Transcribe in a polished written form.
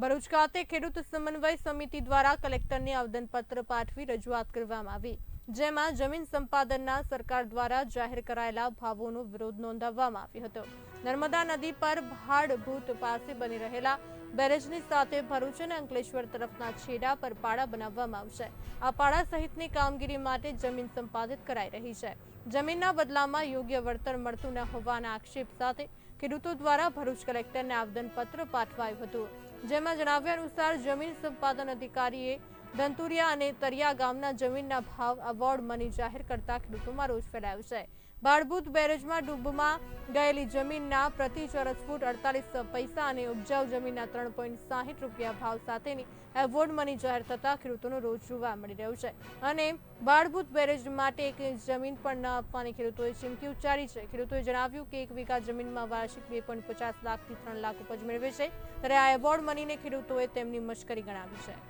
ભરૂચ ખાતે ખેડૂત સમન્વય સમિતિ દ્વારા કલેક્ટરને આવેદનપત્ર પાઠવી રજૂઆત કરવામાં આવી, જેમાં જમીન સંપાદનના સરકાર દ્વારા જાહેર કરાયેલા ભાવોનો વિરોધ નોંધાવવામાં આવ્યો હતો। નર્મદા નદી પર ભાડભૂત પાસે બની રહેલા બેરેજની સાથે ભરૂચ અને અંકલેશ્વર તરફના છેડા પર પાડા બનાવવામાં આવશે। આ પાડા સહિતની કામગીરી માટે જમીન સંપાદિત કરાઈ રહી છે। જમીનના બદલામાં યોગ્ય વળતર મળતું ન હોવાના આક્ષેપ સાથે ખેડૂતો દ્વારા ભરૂચ કલેક્ટરને આવેદનપત્ર પાઠવાયું હતું, જેમાં જણાવ્યા અનુસાર જમીન સંપાદન અધિકારીએ ધંતુરિયા અને તરિયા ગામના જમીનના ભાવ એવોર્ડ મની જાહેર કરતા ખેડૂતોમાં રોષ ફેલાયો છે। ભાડભૂત બેરેજમાં ડૂબમાં ગયેલી જમીનના પ્રતિ ચોરસ ફૂટ 48 પૈસા અને ઉપજાઉ જમીનના 3.60 રૂપિયા ભાવ સાથેની એવોર્ડ મની જાહેર થતા ખેડૂતોનો રોષ જોવા મળી રહ્યો છે અને ભાડભૂત બેરેજ માટે એક જમીન પણ ન આપવાની ખેડૂતોએ ચીમકી ઉચ્ચારી છે। ખેડૂતોએ જણાવ્યું કે 1 વીઘા જમીનમાં વાર્ષિક 2.50 લાખથી 3 લાખ ઉપજ મેળવે છે, ત્યારે આ એવોર્ડ મનીને ખેડૂતોએ તેમની મશ્કરી ગણાવી છે।